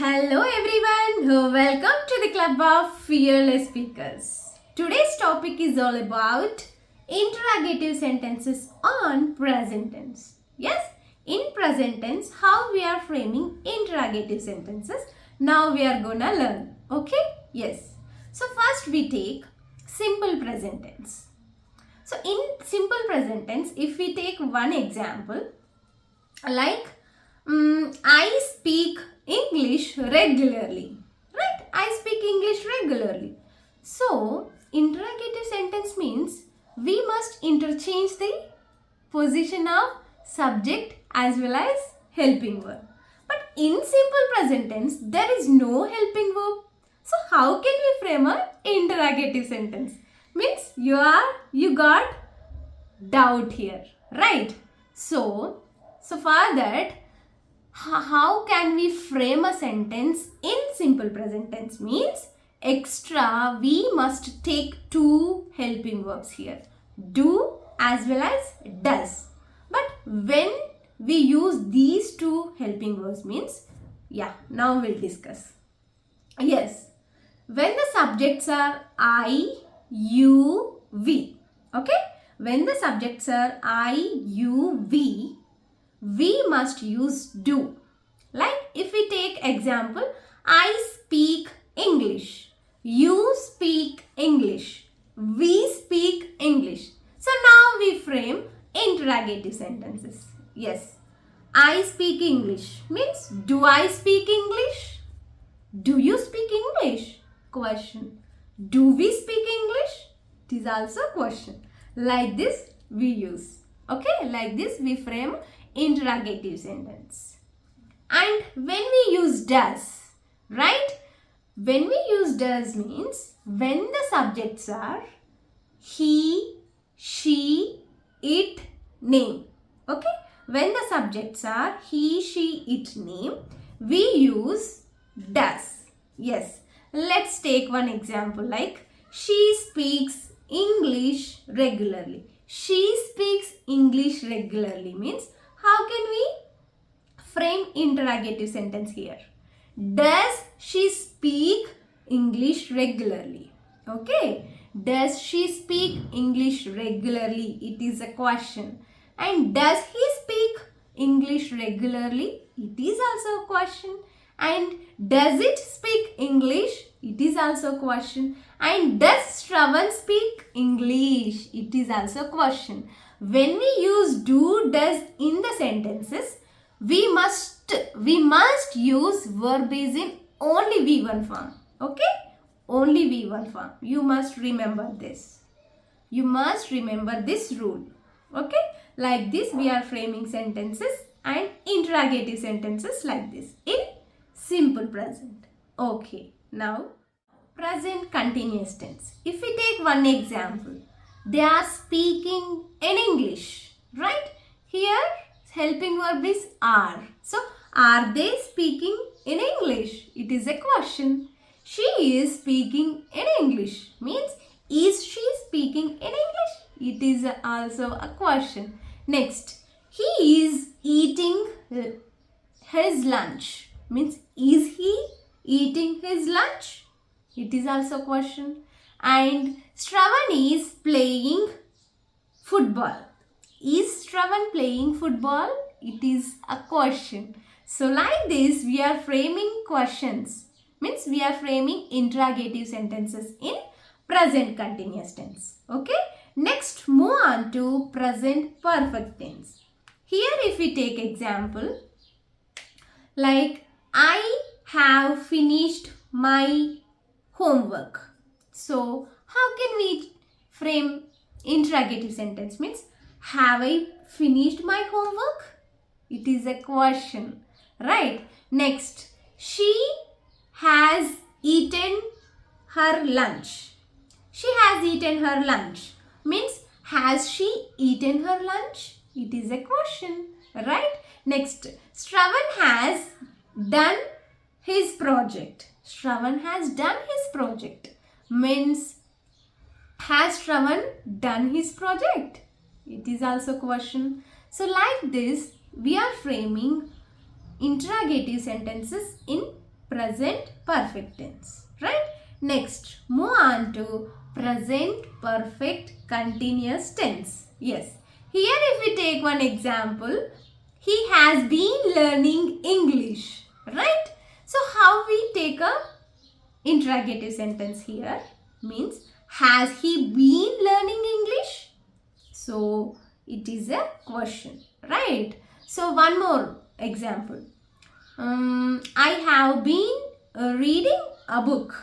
Hello everyone, welcome to the club of fearless speakers. Today's topic is all about interrogative sentences on present tense. Yes, in present tense, how we are framing interrogative sentences. Now we are gonna learn. Okay? Yes. So first we take simple present tense. So in simple present tense, if we take one example, like I speak English regularly. Right? I speak English regularly. So, interrogative sentence means we must interchange the position of subject as well as helping verb. But in simple present tense, there is no helping verb. So, how can we frame a interrogative sentence? Means you got doubt here, right? So for that, how can we frame a sentence in simple present tense? Means extra we must take two helping verbs here, do as well as does. But when we use these two helping verbs means, now we'll discuss. Yes, when the subjects are I, you, we. Okay, when the subjects are I, you, we must use do. Like if we take example, I speak English, you speak English, we speak English. So now we frame interrogative sentences. Yes, I speak English means do I speak English? Do you speak English? Question. Do we speak English? It is also a question. Like this we use. Okay, like this we frame interrogative sentence. And when we use does, right? When we use does means when the subjects are he, she, it, name. Okay? When the subjects are he, she, it, name, we use does. Yes. Let's take one example like she speaks English regularly. She speaks English regularly means how can we frame interrogative sentence here? Does she speak English regularly? Okay. Does she speak English regularly? It is a question. And does he speak English regularly? It is also a question. And does it speak English? It is also a question. And does Shravan speak English? It is also a question. When we use do, does in the sentences, we must use verb is in only V1 form. Okay? Only V1 form. You must remember this. You must remember this rule. Okay? Like this we are framing sentences and interrogative sentences like this in simple present. Okay. Now present continuous tense. If we take one example, they are speaking in English, right? Here helping verb is are. So are they speaking in English? It is a question. She is speaking in English means is she speaking in English? It is also a question. Next, he is eating his lunch means is he eating his lunch? It is also a question. And Shravan is playing football. Is Shravan playing football? It is a question. So like this we are framing questions. Means we are framing interrogative sentences in present continuous tense. Okay. Next move on to present perfect tense. Here if we take example like I have finished my homework. So how can we frame interrogative sentence? Means have I finished my homework? It is a question, right? Next, she has eaten her lunch. She has eaten her lunch means has she eaten her lunch? It is a question, right? Next, Shravan has done his project. Shravan has done his project means has Shravan done his project? It is also a question. So like this we are framing interrogative sentences in present perfect tense, right? Next, move on to present perfect continuous tense. Yes, here if we take one example, he has been learning English, right? So how we take a interrogative sentence here means, has he been learning English? So it is a question, right? So one more example. I have been reading a book.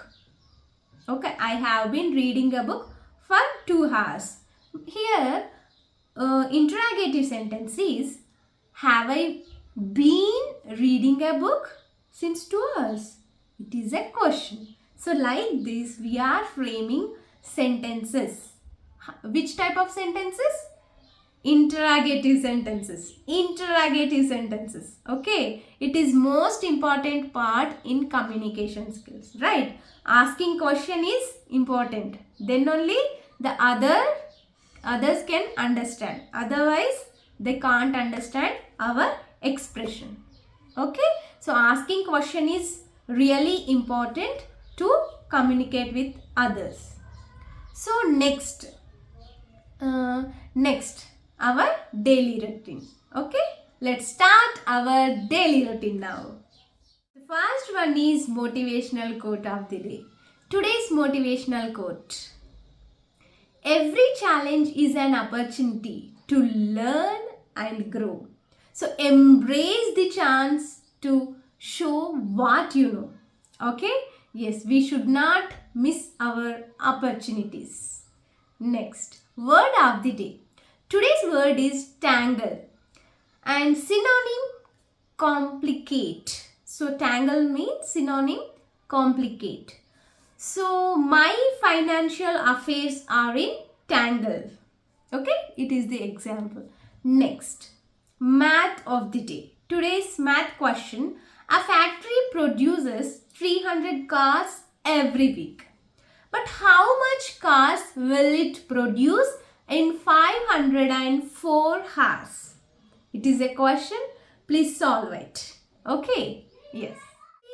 Okay, I have been reading a book for 2 hours. Here, interrogative sentence is, have I been reading a book since 2 hours? It is a question. So like this, we are framing sentences. Which type of sentences? Interrogative sentences. Okay, it is most important part in communication skills, right? Asking question is important, then only the others can understand, otherwise they can't understand our expression. Okay, so asking question is really important to communicate with others. So next our daily routine. Okay, let's start our daily routine now. The first one is motivational quote of the day. Today's motivational quote: every challenge is an opportunity to learn and grow. So embrace the chance to show what you know. Okay, yes, we should not miss our opportunities. Next, word of the day. Today's word is tangle and synonym complicate. So tangle means synonym complicate. So my financial affairs are in tangle. Okay, it is the example. Next, math of the day. Today's math question: a factory produces 300 cars every week. But how much cars will it produce in 504 hours? It is a question. Please solve it. Okay? Yes.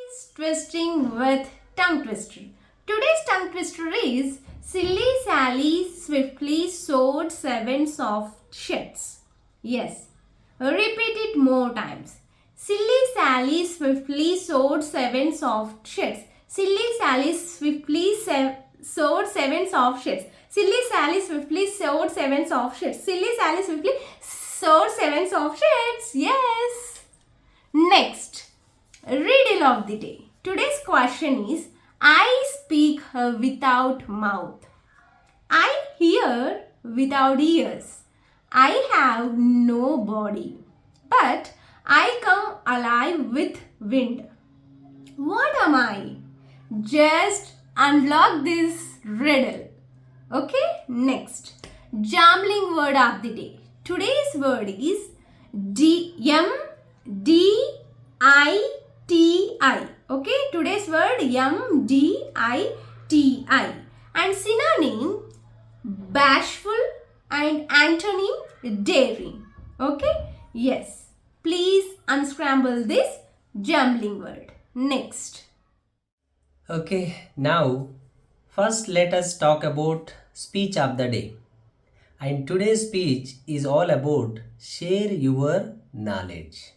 Is twisting with tongue twister. Today's tongue twister is: Silly Sally swiftly sewed 7 soft shirts. Yes. Repeat it more times. Silly Sally swiftly sewed 7 soft shirts. Silly Sally swiftly sewed 7 soft shirts. Silly Sally swiftly sewed 7 soft shirts. Silly Sally swiftly sewed 7 soft shirts. Yes. Next, riddle of the day. Today's question is: I speak without mouth. I hear without ears. I have no body, but I come alive with wind. What am I? Just unlock this riddle. Okay, next, jambling word of the day. Today's word is MDITI. Okay, today's word MDITI. And synonym bashful and antonym daring. Okay, yes. Please unscramble this jambling word. Next. Okay, now first let us talk about speech of the day. And today's speech is all about share your knowledge.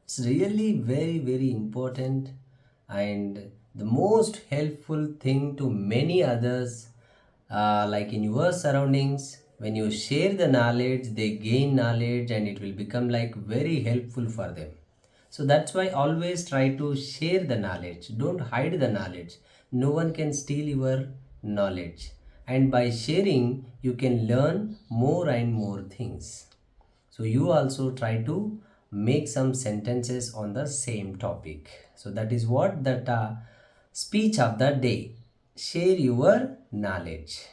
It's really very important and the most helpful thing to many others, like in your surroundings. When you share the knowledge, they gain knowledge and it will become like very helpful for them. So that's why always try to share the knowledge. Don't hide the knowledge. No one can steal your knowledge. And by sharing, you can learn more and more things. So you also try to make some sentences on the same topic. So that is what that speech of the day. Share your knowledge.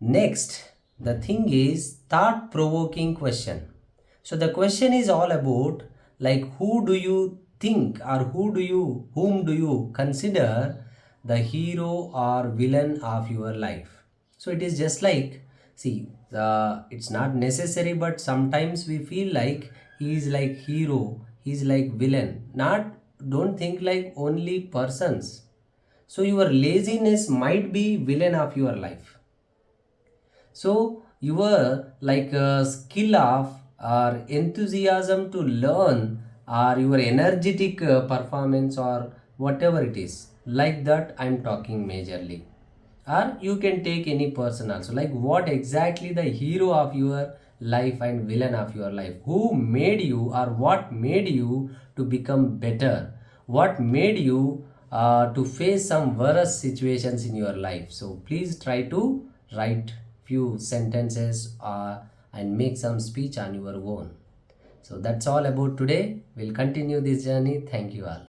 Next, the thing is thought-provoking question. So the question is all about like who do you think or whom do you consider the hero or villain of your life. So it is just like, see, it's not necessary, but sometimes we feel like he is like hero, he is like villain. Not don't think like only persons. So your laziness might be villain of your life. So your skill of or enthusiasm to learn or your energetic performance or whatever it is, like that I'm talking majorly. Or you can take any person also, like what exactly the hero of your life and villain of your life, who made you or what made you to become better, what made you to face some worse situations in your life. So please try to write few sentences and make some speech on your own. So that's all about today. We'll continue this journey. Thank you all.